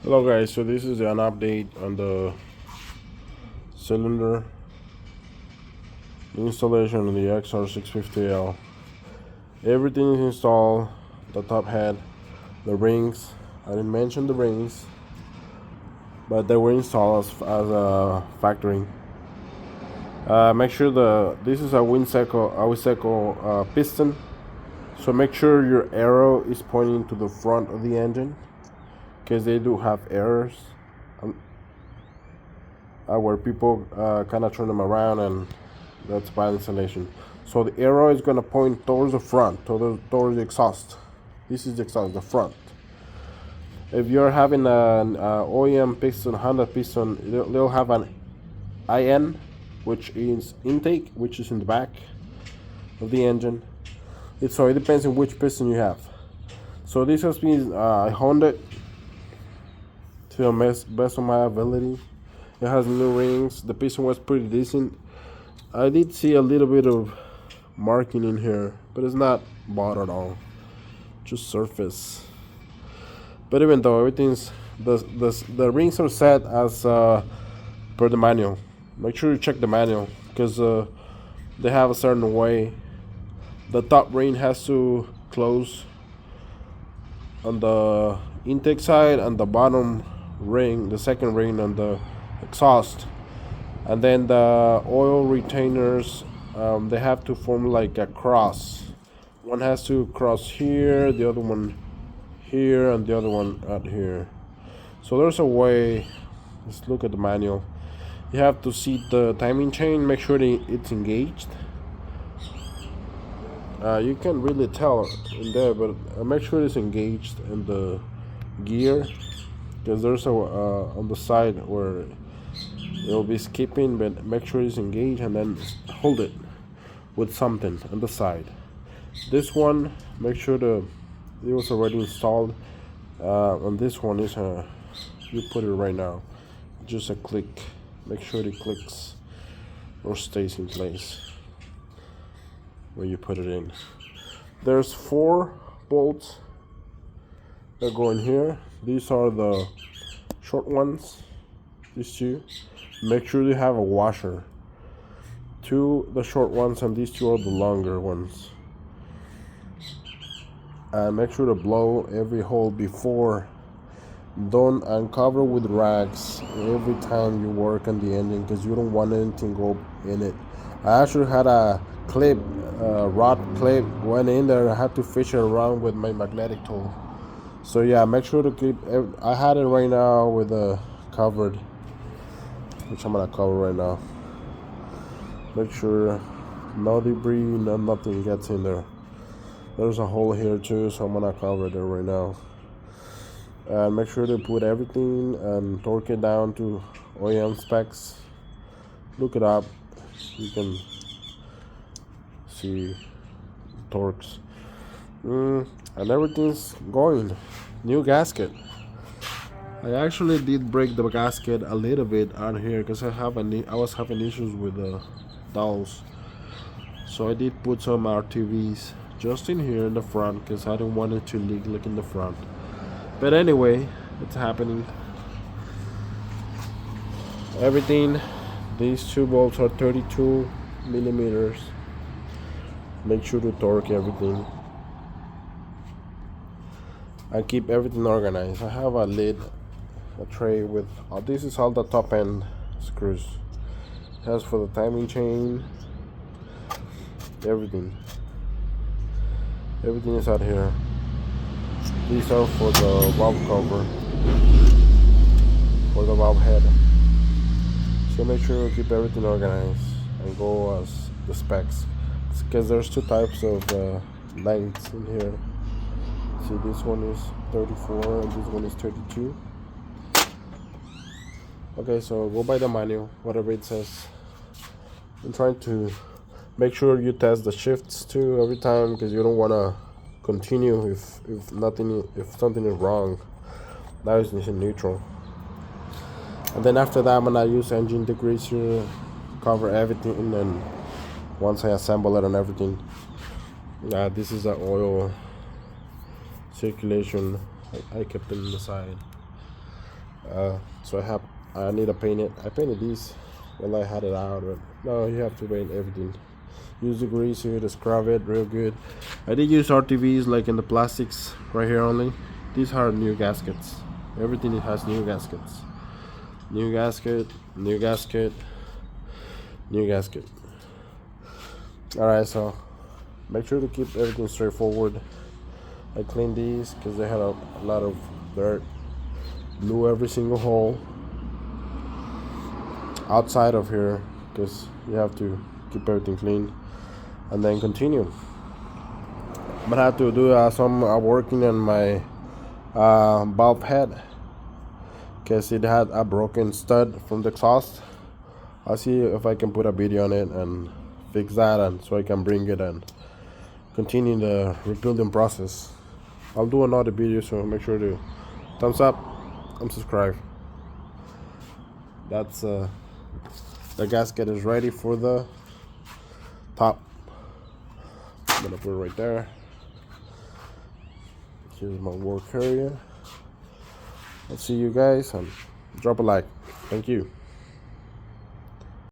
Hello guys, so this is an update on the cylinder installation of the XR650L. Everything is installed, the top head, the rings. I didn't mention the rings, but they were installed as a factory. Make sure this is a Wiseco piston, so make sure your arrow is pointing to the front of the engine, because they do have errors where people kind of turn them around, and that's bad installation. So the arrow is going to point towards the front, towards the exhaust. This is the exhaust, the front. If you're having an OEM piston, Honda piston, they'll have an IN, which is intake, which is in the back of the engine. So it depends on which piston you have. So this has been honed it to the best of my ability. It has new rings. The piston was pretty decent. I did see a little bit of marking in here, but it's not bought at all, just surface. But even though everything's the rings are set as per the manual. Make sure you check the manual, because they have a certain way. The top ring has to close on the intake side, and the bottom ring, the second ring, on the exhaust. And then the oil retainers, they have to form like a cross. One has to cross here, the other one here, and the other one out here. So there's a way. Let's look at the manual. You have to see the timing chain, make sure it's engaged. You can't really tell in there, but make sure it's engaged in the gear, because there's a on the side where it'll be skipping, but make sure it's engaged, and then hold it with something on the side. This one, make sure it was already installed. On this one is you put it right now, just a click. Make sure it clicks or stays in place when you put it in. There's 4 bolts that go in here. These are the short ones, these 2. Make sure you have a washer. 2 the short ones, and these 2 are the longer ones. And make sure to blow every hole before. Don't uncover with rags every time you work on the engine, because you don't want anything go in it. I actually had a clip, rod clip went in there. I had to fish it around with my magnetic tool. So yeah, make sure to keep. I had it right now with covered, which I'm gonna cover right now. Make sure no debris, nothing gets in there. There's a hole here too, so I'm gonna cover it right now. And make sure to put everything and torque it down to OEM specs. Look it up, you can see torques. And everything's going. New gasket. I actually did break the gasket a little bit on here, because I was having issues with the dowels. So I did put some RTVs just in here in the front, because I didn't want it to leak like in the front. But anyway, it's happening. Everything, these 2 bolts are 32 millimeters. Make sure to torque everything. I keep everything organized. I have a lid, a tray with this is all the top end screws. It has for the timing chain, everything is out here. These are for the valve cover, for the valve head. So make sure you keep everything organized and go as the specs, because there's 2 types of lengths in here. See, this one is 34 and this one is 32. Okay, so go by the manual, whatever it says. I'm trying to make sure you test the shifts too every time, because you don't want to continue if something is wrong. Now it's in neutral. And then after that, I'm gonna use engine degreaser, cover everything, and then once I assemble it and everything, this is the oil circulation. I kept it on the side. So I need to paint it. I painted these while I had it out, but no, you have to paint everything. Use the grease here to scrub it real good. I did use RTVs like in the plastics right here only. These are new gaskets. Everything has new gaskets. New gasket, new gasket, new gasket. Alright, so make sure to keep everything straightforward. I cleaned these because they had a lot of dirt. Blew every single hole outside of here because you have to keep everything clean, and then continue. I'm gonna have to do some working on my valve head because it had a broken stud from the exhaust. I'll see if I can put a video on it and fix that, and so I can bring it and continue the rebuilding process. I'll do another video, so make sure to thumbs up and subscribe. That's the gasket is ready for the top. I'm gonna put it right there. Here's my work area. I'll see you guys, and drop a like. Thank you.